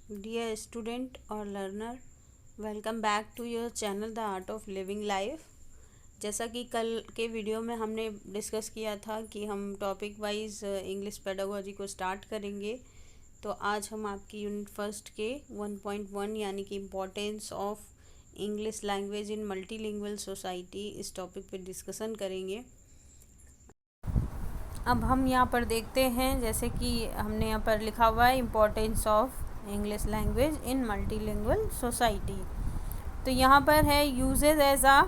Dear student or learner, welcome back to your channel The Art of Living Life। जैसा कि कल के video में हमने डिस्कस किया था कि हम टॉपिक वाइज इंग्लिश पेडागोजी को स्टार्ट करेंगे, तो आज हम आपकी यूनिट फर्स्ट के 1.1 यानी कि importance of English language in multilingual society इस टॉपिक पे डिस्कशन करेंगे। अब हम यहाँ पर देखते हैं, जैसे कि हमने यहाँ पर लिखा हुआ है importance of English language in multilingual society. तो यहाँ पर है usages as a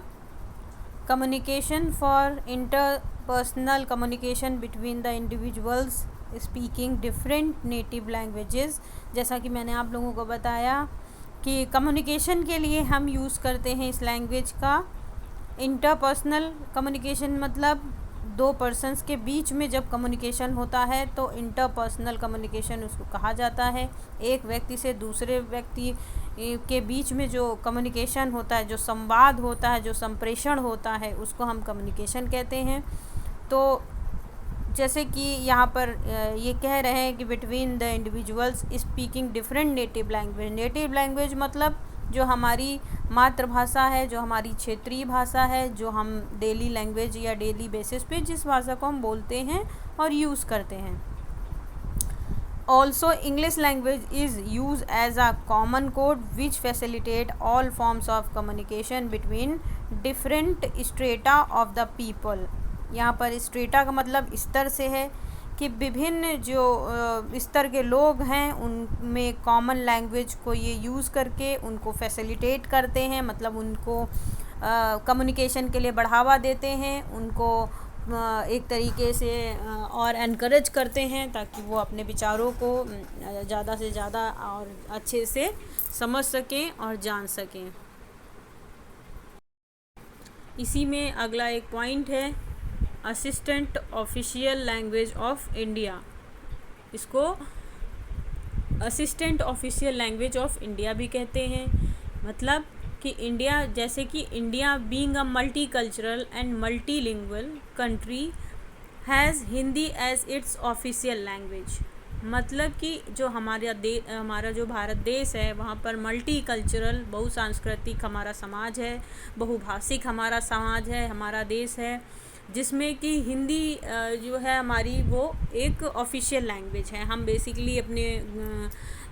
communication for interpersonal communication between the individuals speaking different native languages. जैसा कि मैंने आप लोगों को बताया कि कम्युनिकेशन के लिए हम यूज़ करते हैं इस लैंग्वेज का। इंटरपर्सनल कम्युनिकेशन मतलब दो पर्सन्स के बीच में जब कम्युनिकेशन होता है तो इंटरपर्सनल कम्युनिकेशन उसको कहा जाता है। एक व्यक्ति से दूसरे व्यक्ति के बीच में जो कम्युनिकेशन होता है, जो संवाद होता है, जो संप्रेषण होता है, उसको हम कम्युनिकेशन कहते हैं। तो जैसे कि यहाँ पर ये कह रहे हैं कि between the individuals speaking different native language. Native language मतलब जो हमारी मातृभाषा है, जो हमारी क्षेत्रीय भाषा है, जो हम डेली लैंग्वेज या डेली बेसिस पे जिस भाषा को हम बोलते हैं और यूज़ करते हैं। Also English language is use as a common code which facilitate all forms of communication between different strata of the people. यहाँ पर स्ट्रेटा का मतलब स्तर से है कि विभिन्न जो स्तर के लोग हैं उनमें कॉमन लैंग्वेज को ये यूज़ करके उनको फैसिलिटेट करते हैं, मतलब उनको कम्युनिकेशन के लिए बढ़ावा देते हैं, उनको एक तरीके से और एनकरेज करते हैं ताकि वो अपने विचारों को ज़्यादा से ज़्यादा और अच्छे से समझ सकें और जान सकें। इसी में अगला एक पॉइंट है assistant official language of India. इसको assistant official language of India भी कहते हैं। मतलब कि इंडिया, जैसे कि India being a multi cultural and multilingual country has Hindi as its official language. मतलब कि जो हमारा जो भारत देश है वहाँ पर मल्टी कल्चरल बहुसांस्कृतिक हमारा समाज है, बहुभाषिक हमारा समाज है, हमारा देश है, जिसमें कि हिंदी जो है हमारी वो एक ऑफिशियल लैंग्वेज है। हम बेसिकली अपने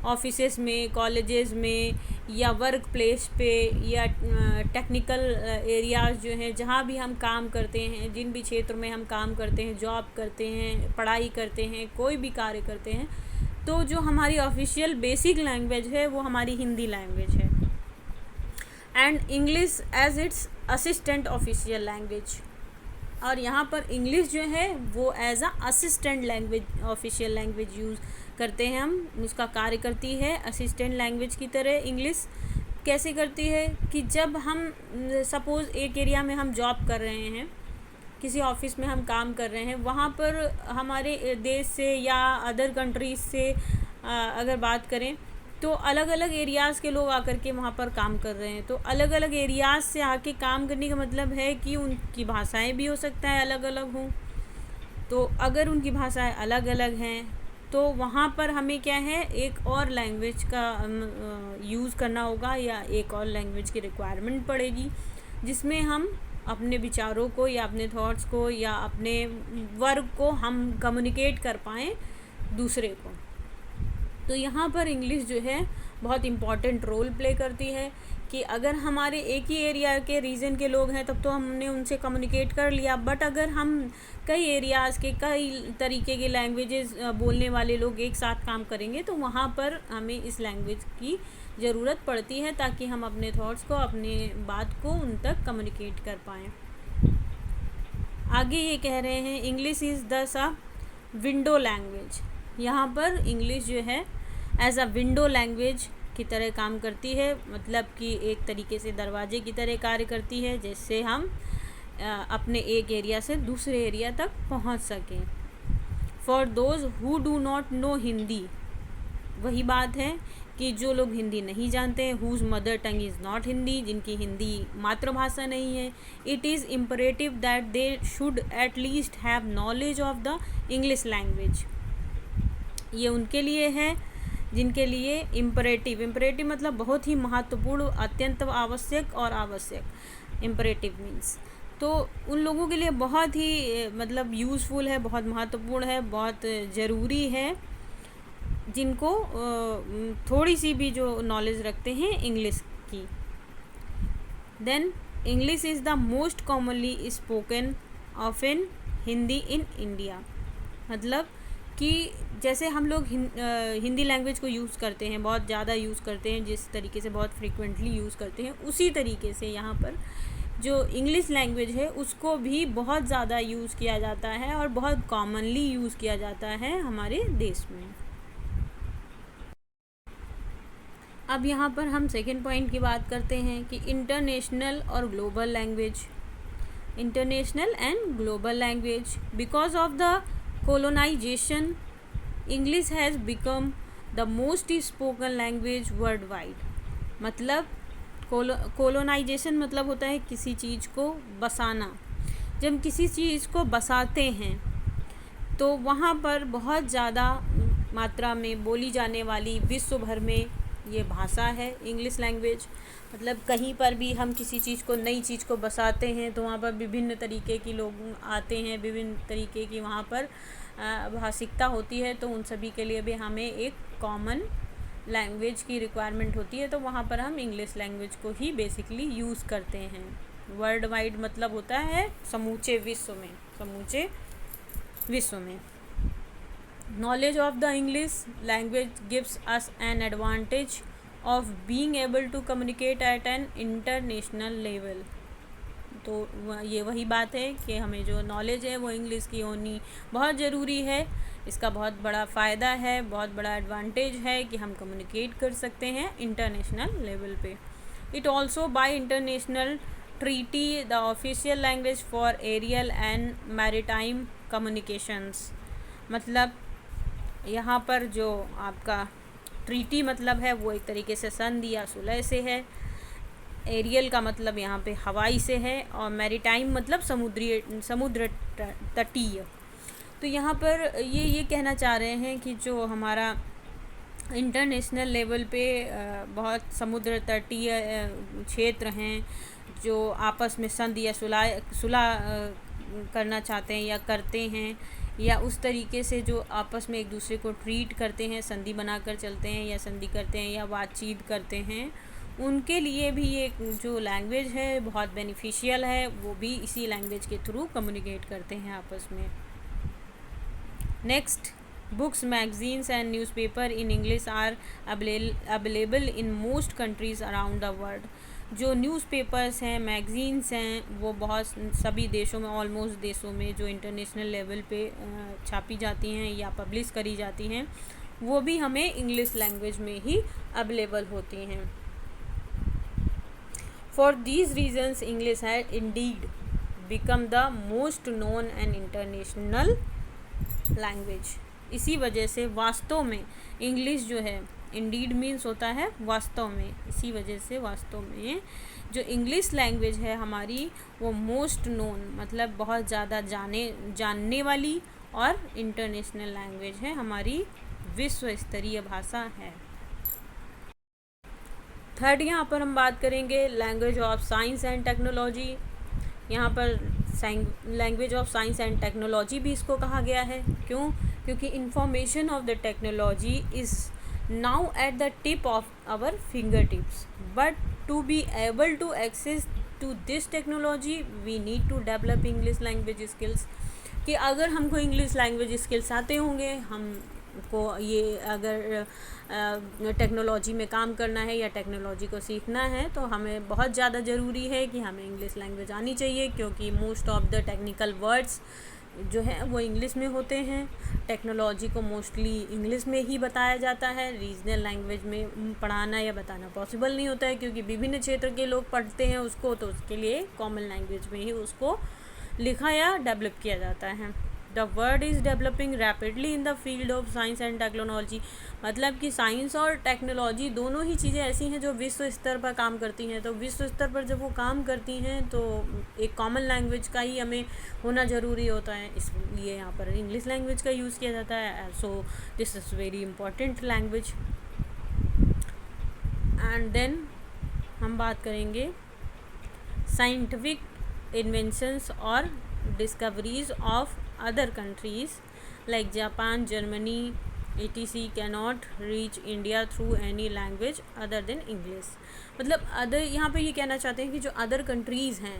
ऑफिसेस में, कॉलेजेस में या वर्क प्लेस पे या टेक्निकल एरियाज़ जो हैं जहाँ भी हम काम करते हैं, जिन भी क्षेत्र में हम काम करते हैं, जॉब करते हैं, पढ़ाई करते हैं, कोई भी कार्य करते हैं, तो जो हमारी ऑफिशियल बेसिक लैंग्वेज है वो हमारी हिंदी लैंग्वेज है। And English as its assistant official language. और यहाँ पर इंग्लिश जो है वो as a assistant language official language use करते हैं हम, उसका कार्य करती है असिस्टेंट लैंग्वेज की तरह। इंग्लिश कैसे करती है कि जब हम सपोज़ एक एरिया में हम जॉब कर रहे हैं, किसी ऑफिस में हम काम कर रहे हैं, वहाँ पर हमारे देश से या अदर कंट्रीज़ से अगर बात करें तो अलग अलग एरियाज़ के लोग आकर के वहाँ पर काम कर रहे हैं। तो अलग अलग एरियाज़ से आके काम करने का मतलब है कि उनकी भाषाएं भी हो सकता है अलग अलग हों। तो अगर उनकी भाषाएं अलग अलग हैं तो वहाँ पर हमें क्या है, एक और लैंग्वेज का यूज़ करना होगा या एक और लैंग्वेज की रिक्वायरमेंट पड़ेगी, जिसमें हम अपने विचारों को या अपने थॉट्स को या अपने वर्क को हम कम्युनिकेट कर पाएँ दूसरे को। तो यहाँ पर इंग्लिश जो है बहुत इम्पॉर्टेंट रोल प्ले करती है कि अगर हमारे एक ही एरिया के रीजन के लोग हैं तब तो हमने उनसे कम्युनिकेट कर लिया, बट अगर हम कई एरियाज़ के कई तरीके के लैंग्वेजेस बोलने वाले लोग एक साथ काम करेंगे तो वहाँ पर हमें इस लैंग्वेज की ज़रूरत पड़ती है ताकि हम अपने थॉट्स को, अपने बात को उन तक कम्युनिकेट कर पाएँ। आगे ये कह रहे हैं इंग्लिश इज़ दस अ विंडो लैंग्वेज। यहाँ पर इंग्लिश जो है एज अ विंडो लैंग्वेज की तरह काम करती है, मतलब कि एक तरीके से दरवाजे की तरह कार्य करती है, जिससे हम अपने एक एरिया से दूसरे एरिया तक पहुँच सकें। For those who do not know Hindi, वही बात है कि जो लोग हिंदी नहीं जानते हैं, whose mother tongue is not Hindi, जिनकी हिंदी मातृभाषा नहीं है, it is imperative that they should at least have knowledge of the English language. ये उनके लिए है जिनके लिए इम्परेटिव मतलब बहुत ही महत्वपूर्ण, अत्यंत आवश्यक और आवश्यक, इम्परेटिव मीन्स, तो उन लोगों के लिए बहुत ही मतलब यूज़फुल है, बहुत महत्वपूर्ण है, बहुत ज़रूरी है, जिनको थोड़ी सी भी जो नॉलेज रखते हैं इंग्लिश की। Then English is the most commonly spoken of in Hindi in India, मतलब कि जैसे हम लोग हिंदी लैंग्वेज को यूज़ करते हैं, बहुत ज़्यादा यूज़ करते हैं, जिस तरीके से बहुत फ्रीक्वेंटली यूज़ करते हैं, उसी तरीके से यहाँ पर जो इंग्लिश लैंग्वेज है उसको भी बहुत ज़्यादा यूज़ किया जाता है और बहुत कॉमनली यूज़ किया जाता है हमारे देश में। अब यहाँ पर हम सेकेंड पॉइंट की बात करते हैं कि इंटरनेशनल और global language, international and global language, because of the colonization English has become the most spoken language worldwide। मतलब colonization मतलब होता है किसी चीज़ को बसाना। जब हम किसी चीज़ को बसाते हैं तो वहाँ पर बहुत ज़्यादा मात्रा में बोली जाने वाली विश्व भर में ये भाषा है इंग्लिश लैंग्वेज। मतलब कहीं पर भी हम किसी चीज़ को, नई चीज़ को बसाते हैं तो वहाँ पर विभिन्न तरीके के लोग आते हैं, विभिन्न तरीके की वहाँ पर भाषिकता होती है, तो उन सभी के लिए भी हमें एक कॉमन लैंग्वेज की रिक्वायरमेंट होती है, तो वहाँ पर हम इंग्लिश लैंग्वेज को ही बेसिकली यूज़ करते हैं। वर्ल्ड वाइड मतलब होता है समूचे विश्व में, समूचे विश्व में। Knowledge of the English language gives us an advantage of being able to communicate at an international level। तो ये वही बात है कि हमें जो नॉलेज है वो इंग्लिश की होनी बहुत ज़रूरी है। इसका बहुत बड़ा फ़ायदा है, बहुत बड़ा एडवांटेज है कि हम कम्युनिकेट कर सकते हैं इंटरनेशनल लेवल पे। It also by international treaty the official language for aerial and maritime communications. मतलब यहाँ पर जो आपका ट्रीटी मतलब है वो एक तरीके से संधि या सुलह से है, एरियल का मतलब यहाँ पे हवाई से है, और मैरीटाइम मतलब समुद्र तटीय। तो यहाँ पर ये कहना चाह रहे हैं कि जो हमारा इंटरनेशनल लेवल पे बहुत समुद्र तटीय क्षेत्र हैं जो आपस में संधि या सुलह करना चाहते हैं या करते हैं, या उस तरीके से जो आपस में एक दूसरे को ट्रीट करते हैं, संधि बनाकर चलते हैं या संधि करते हैं या बातचीत करते हैं, उनके लिए भी ये जो लैंग्वेज है बहुत बेनिफिशियल है। वो भी इसी लैंग्वेज के थ्रू कम्युनिकेट करते हैं आपस में। Next, books, magazines and newspaper in English are available in most countries around the world. जो न्यूज़पेपर्स हैं, मैगज़ीन्स हैं, वो बहुत सभी देशों में, ऑलमोस्ट देशों में जो इंटरनेशनल लेवल पे छापी जाती हैं या पब्लिश करी जाती हैं, वो भी हमें इंग्लिश लैंग्वेज में ही अवेलेबल होती हैं। For these reasons English had indeed become the most known and international language. इसी वजह से वास्तव में इंग्लिश जो है, इंडीड मीन्स होता है वास्तव में, इसी वजह से वास्तव में जो इंग्लिश लैंग्वेज है हमारी वो मोस्ट नोन मतलब बहुत ज़्यादा जानने वाली और इंटरनेशनल लैंग्वेज है, हमारी विश्व स्तरीय भाषा है। थर्ड, यहाँ पर हम बात करेंगे language of science and technology. यहाँ पर language of science and technology भी इसको कहा गया है। क्यों? क्योंकि information of the technology is now at the tip of our fingertips, but to be able to access to this technology we need to develop English language skills। कि अगर हमको इंग्लिश लैंग्वेज स्किल्स आते होंगे, हमको ये अगर technology में काम करना है या टेक्नोलॉजी को सीखना है तो हमें बहुत ज़्यादा ज़रूरी है कि हमें इंग्लिश लैंग्वेज आनी चाहिए, क्योंकि most of the technical words जो है वो इंग्लिश में होते हैं। टेक्नोलॉजी को मोस्टली इंग्लिश में ही बताया जाता है, रीजनल लैंग्वेज में पढ़ाना या बताना पॉसिबल नहीं होता है, क्योंकि विभिन्न क्षेत्र के लोग पढ़ते हैं उसको, तो उसके लिए कॉमन लैंग्वेज में ही उसको लिखा या डेवलप किया जाता है। The world is developing rapidly in the field of science and technology. मतलब कि साइंस और टेक्नोलॉजी दोनों ही चीज़ें ऐसी हैं जो विश्व स्तर पर काम करती हैं। तो विश्व स्तर पर जब वो काम करती हैं तो एक कॉमन लैंग्वेज का ही हमें होना ज़रूरी होता है, इसलिए यहाँ पर इंग्लिश लैंग्वेज का यूज़ किया जाता है। So this is very important language. And then हम बात करेंगे साइंटिफिक इन्वेंशंस और discoveries of other countries like Japan, Germany etc cannot reach India through any language other than English. मतलब अदर, यहाँ पे ये कहना चाहते हैं कि जो अदर कंट्रीज़ हैं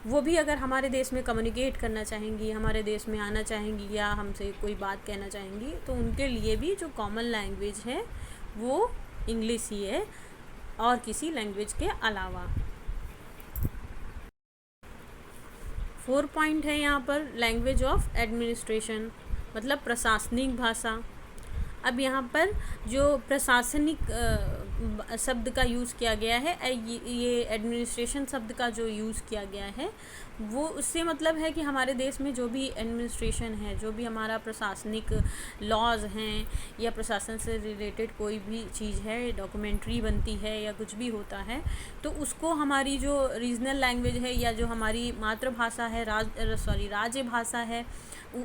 वो भी अगर हमारे देश में कम्युनिकेट करना चाहेंगी, हमारे देश में आना चाहेंगी या हमसे कोई बात कहना चाहेंगी, तो उनके लिए भी जो कॉमन लैंग्वेज है वो इंग्लिश ही है और किसी लैंग्वेज के अलावा। 4 पॉइंट है यहाँ पर लैंग्वेज ऑफ एडमिनिस्ट्रेशन, मतलब प्रशासनिक भाषा। अब यहाँ पर जो प्रशासनिक शब्द का यूज़ किया गया है, ये एडमिनिस्ट्रेशन शब्द का जो यूज़ किया गया है वो उससे मतलब है कि हमारे देश में जो भी एडमिनिस्ट्रेशन है, जो भी हमारा प्रशासनिक लॉज हैं या प्रशासन से रिलेटेड कोई भी चीज़ है, डॉक्यूमेंट्री बनती है या कुछ भी होता है, तो उसको हमारी जो रीजनल लैंग्वेज है या जो हमारी मातृभाषा है, राज्य भाषा है,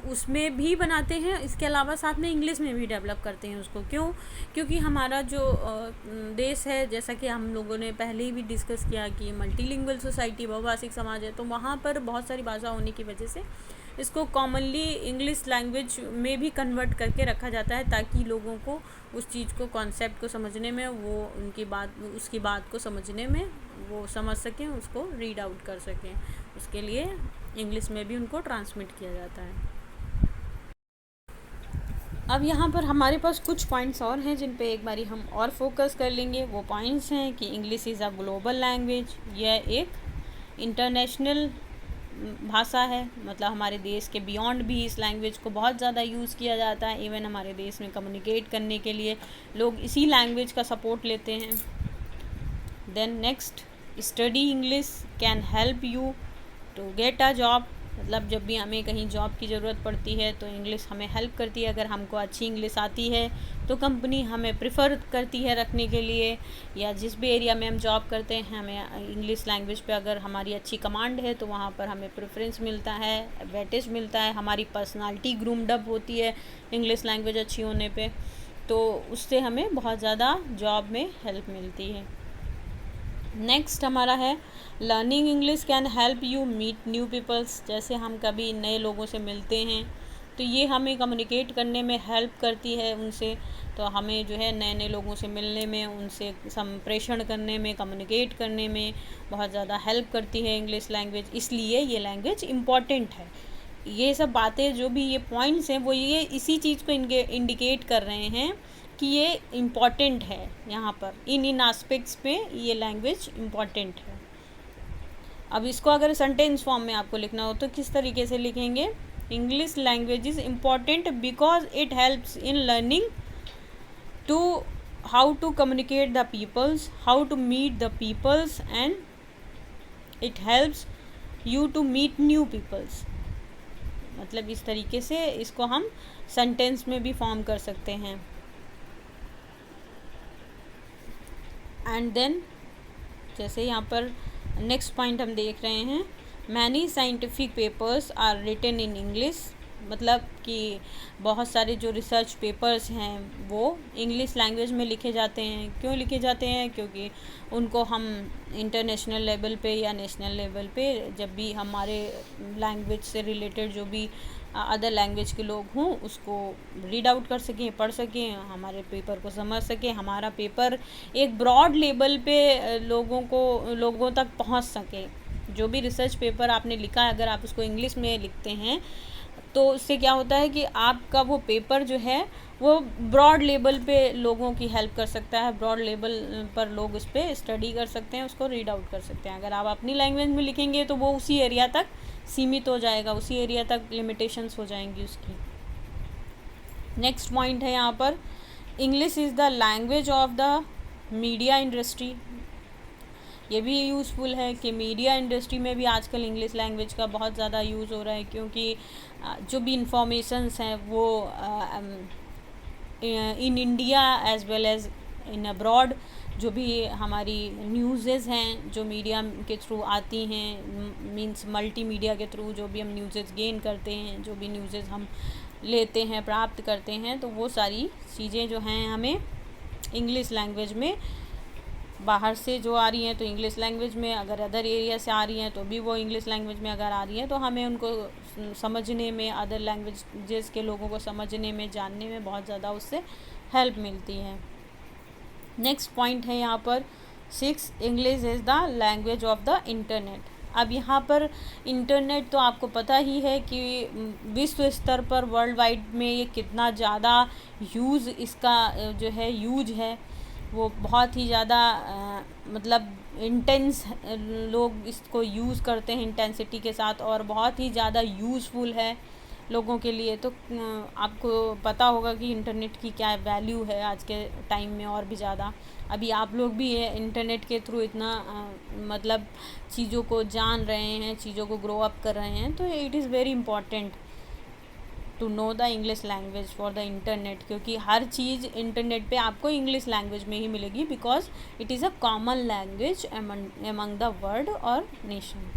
उसमें भी बनाते हैं। इसके अलावा साथ में इंग्लिश में भी डेवलप करते हैं उसको। क्यों? क्योंकि हमारा जो देश है, जैसा कि हम लोगों ने पहले ही भी डिस्कस किया कि मल्टीलिंगुअल सोसाइटी, बहुभाषिक समाज है, तो वहाँ पर बहुत सारी भाषा होने की वजह से इसको कॉमनली इंग्लिश लैंग्वेज में भी कन्वर्ट करके रखा जाता है, ताकि लोगों को उस चीज़ को, कॉन्सेप्ट को समझने में, वो उनकी बात, उसकी बात को समझने में वो समझ सकें, उसको रीड आउट कर सकें। उसके लिए इंग्लिश में भी उनको ट्रांसमिट किया जाता है। अब यहाँ पर हमारे पास कुछ पॉइंट्स और हैं जिन पे एक बारी हम और फोकस कर लेंगे। वो पॉइंट्स हैं कि English is a global language, यह एक इंटरनेशनल भाषा है, मतलब हमारे देश के बियॉन्ड भी इस लैंग्वेज को बहुत ज़्यादा यूज़ किया जाता है। इवन हमारे देश में कम्युनिकेट करने के लिए लोग इसी लैंग्वेज का सपोर्ट लेते हैं। Then next, study English can help you to get a job, मतलब जब भी हमें कहीं जॉब की ज़रूरत पड़ती है तो इंग्लिश हमें हेल्प करती है। अगर हमको अच्छी इंग्लिश आती है तो कंपनी हमें प्रेफर करती है रखने के लिए, या जिस भी एरिया में हम जॉब करते हैं हमें इंग्लिश लैंग्वेज पे अगर हमारी अच्छी कमांड है तो वहाँ पर हमें प्रेफरेंस मिलता है, वेटेज मिलता है, हमारी पर्सनालिटी ग्रूम्ड अप होती है इंग्लिश लैंग्वेज अच्छी होने पे, तो उससे हमें बहुत ज़्यादा जॉब में हेल्प मिलती है। नेक्स्ट हमारा है learning English can help you meet new peoples. जैसे हम कभी नए लोगों से मिलते हैं तो ये हमें कम्युनिकेट करने में हेल्प करती है उनसे, तो हमें जो है नए नए लोगों से मिलने में, उनसे संप्रेषण करने में, कम्युनिकेट करने में बहुत ज़्यादा हेल्प करती है इंग्लिश लैंग्वेज, इसलिए ये लैंग्वेज इम्पॉर्टेंट है। ये सब बातें जो भी ये पॉइंट्स हैं वो ये इसी चीज़ को इंडिकेट कर रहे हैं कि ये इम्पॉर्टेंट है। यहाँ पर इन एस्पेक्ट्स पे ये लैंग्वेज इम्पॉर्टेंट है। अब इसको अगर सेंटेंस फॉर्म में आपको लिखना हो तो किस तरीके से लिखेंगे? English language is important because it helps in learning to how to communicate the peoples, how to meet the peoples, and it helps you to meet new peoples. मतलब इस तरीके से इसको हम सेंटेंस में भी फॉर्म कर सकते हैं। एंड देन जैसे यहाँ पर नेक्स्ट पॉइंट हम देख रहे हैं, many scientific papers are written in English, मतलब कि बहुत सारे जो रिसर्च पेपर्स हैं वो इंग्लिश लैंग्वेज में लिखे जाते हैं। क्यों लिखे जाते हैं? क्योंकि उनको हम इंटरनेशनल लेवल पे या नेशनल लेवल पे जब भी हमारे लैंग्वेज से रिलेटेड जो भी अदर लैंग्वेज के लोग हों उसको रीड आउट कर सकें, पढ़ सकें, हमारे पेपर को समझ सकें, हमारा पेपर एक ब्रॉड लेवल पे लोगों तक पहुंच सके। जो भी रिसर्च पेपर आपने लिखा है अगर आप उसको इंग्लिश में लिखते हैं तो उससे क्या होता है कि आपका वो पेपर जो है वो ब्रॉड लेवल पे लोगों की हेल्प कर सकता है, ब्रॉड लेवल पर लोग उस पर स्टडी कर सकते हैं, उसको रीड आउट कर सकते हैं। अगर आप अपनी लैंग्वेज में लिखेंगे तो वो उसी एरिया तक सीमित हो जाएगा, उसी एरिया तक लिमिटेशंस हो जाएंगी उसकी। नेक्स्ट पॉइंट है यहाँ पर, English is the language of the media industry. ये भी यूज़फुल है कि मीडिया इंडस्ट्री में भी आजकल इंग्लिश लैंग्वेज का बहुत ज़्यादा यूज़ हो रहा है, क्योंकि जो भी इंफॉर्मेशंस हैं वो in India as well as in abroad, जो भी हमारी न्यूज़ेज़ हैं जो मीडिया के थ्रू आती हैं, मींस मल्टी मीडिया के थ्रू जो भी हम न्यूज़ेज़ गेन करते हैं, जो भी न्यूज़ेज़ हम लेते हैं, प्राप्त करते हैं, तो वो सारी चीज़ें जो हैं हमें इंग्लिश लैंग्वेज में बाहर से जो आ रही हैं तो इंग्लिश लैंग्वेज में, अगर अदर एरिया से आ रही हैं तो भी वो इंग्लिश लैंग्वेज में अगर आ रही हैं, तो हमें उनको समझने में, अदर लैंग्वेजेस के लोगों को समझने में, जानने में बहुत ज़्यादा उससे हेल्प मिलती है। नेक्स्ट पॉइंट है यहाँ पर 6, English is the language of the internet. अब यहाँ पर इंटरनेट तो आपको पता ही है कि विश्व स्तर पर वर्ल्ड वाइड में ये कितना ज़्यादा यूज़ इसका जो है यूज है, वो बहुत ही ज़्यादा मतलब इंटेंस लोग इसको यूज़ करते हैं इंटेंसिटी के साथ, और बहुत ही ज़्यादा यूज़फुल है लोगों के लिए। तो आपको पता होगा कि इंटरनेट की क्या वैल्यू है आज के टाइम में, और भी ज़्यादा। अभी आप लोग भी इंटरनेट के थ्रू इतना मतलब चीज़ों को जान रहे हैं, चीज़ों को ग्रो अप कर रहे हैं, तो it is very important to know the English language for the internet, क्योंकि हर चीज़ इंटरनेट पे आपको इंग्लिश लैंग्वेज में ही मिलेगी, because it is a common language among the world और नेशन।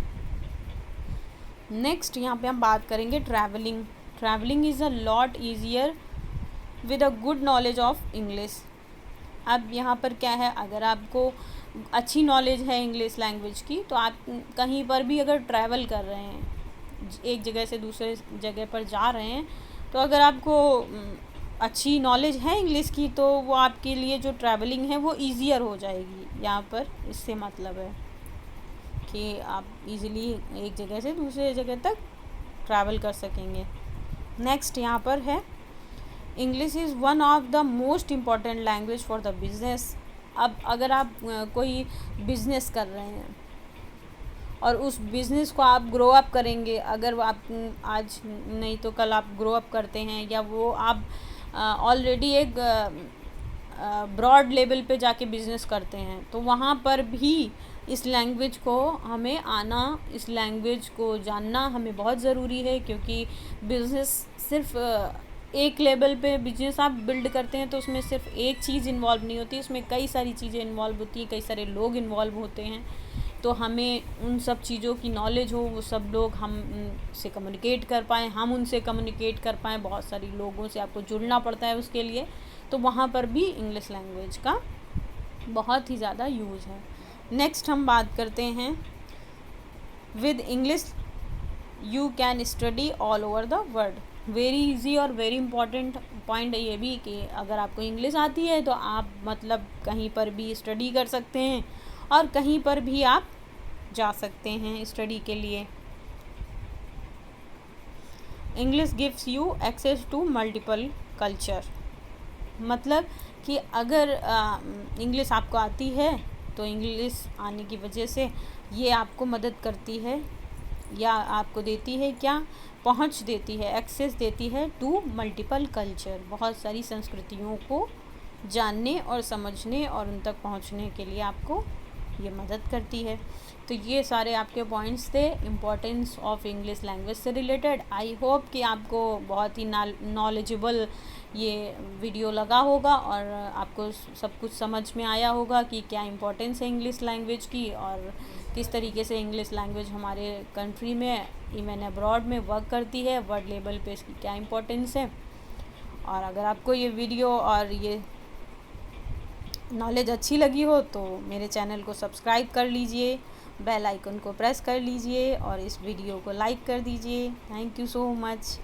नेक्स्ट यहाँ पे हम बात करेंगे travelling. Travelling is a lot easier with a good knowledge of English. अब यहाँ पर क्या है, अगर आपको अच्छी नॉलेज है इंग्लिश लैंग्वेज की, तो आप कहीं पर भी अगर ट्रैवल कर रहे हैं, एक जगह से दूसरे जगह पर जा रहे हैं, तो अगर आपको अच्छी नॉलेज है इंग्लिश की, तो वो आपके लिए जो ट्रैवलिंग है वो ईज़ियर हो जाएगी। यहाँ पर इससे मतलब है कि आप इजीली एक जगह से दूसरे जगह तक ट्रैवल कर सकेंगे। नेक्स्ट यहाँ पर है English is one of the most important language for the business. अब अगर आप कोई बिज़नेस कर रहे हैं और उस बिज़नेस को आप ग्रो अप करेंगे, अगर आप आज नहीं तो कल आप ग्रो अप करते हैं, या वो आप ऑलरेडी एक ब्रॉड लेवल पे जाके बिज़नेस करते हैं, तो वहाँ पर भी इस लैंग्वेज को हमें आना, इस लैंग्वेज को जानना हमें बहुत ज़रूरी है। क्योंकि बिज़नेस सिर्फ एक लेवल पे बिजनेस आप बिल्ड करते हैं, तो उसमें सिर्फ एक चीज़ इन्वॉल्व नहीं होती, उसमें कई सारी चीज़ें इन्वॉल्व होती हैं, कई सारे लोग इन्वॉल्व होते हैं। तो हमें उन सब चीज़ों की नॉलेज हो, वो सब लोग हम से कम्युनिकेट कर पाएँ, हम उनसे कम्युनिकेट कर पाएँ। बहुत सारी लोगों से आपको जुड़ना पड़ता है उसके लिए, तो वहाँ पर भी इंग्लिश लैंग्वेज का बहुत ही ज़्यादा यूज़ है। नेक्स्ट हम बात करते हैं with English you can study all over the world. Very easy और वेरी इंपॉर्टेंट पॉइंट ये भी कि अगर आपको इंग्लिश आती है तो आप मतलब कहीं पर भी स्टडी कर सकते हैं, और कहीं पर भी आप जा सकते हैं स्टडी के लिए। English gives you access to multiple culture. मतलब कि अगर इंग्लिश आपको आती है, तो इंग्लिश आने की वजह से ये आपको मदद करती है, या आपको देती है क्या, पहुंच देती है, एक्सेस देती है टू मल्टीपल कल्चर। बहुत सारी संस्कृतियों को जानने और समझने और उन तक पहुंचने के लिए आपको ये मदद करती है। तो ये सारे आपके पॉइंट्स थे इम्पोर्टेंस ऑफ इंग्लिश लैंग्वेज से रिलेटेड। आई होप कि आपको बहुत ही नॉलेजेबल ये वीडियो लगा होगा, और आपको सब कुछ समझ में आया होगा कि क्या इम्पोर्टेंस है इंग्लिश लैंग्वेज की, और किस तरीके से इंग्लिश लैंग्वेज हमारे कंट्री में, इवन अब्रॉड में वर्क करती है, वर्ल्ड लेवल पे इसकी क्या इम्पोर्टेंस है। और अगर आपको ये वीडियो और ये नॉलेज अच्छी लगी हो, तो मेरे चैनल को सब्सक्राइब कर लीजिए, बेल आइकन को प्रेस कर लीजिए, और इस वीडियो को लाइक कर दीजिए। Thank you so much.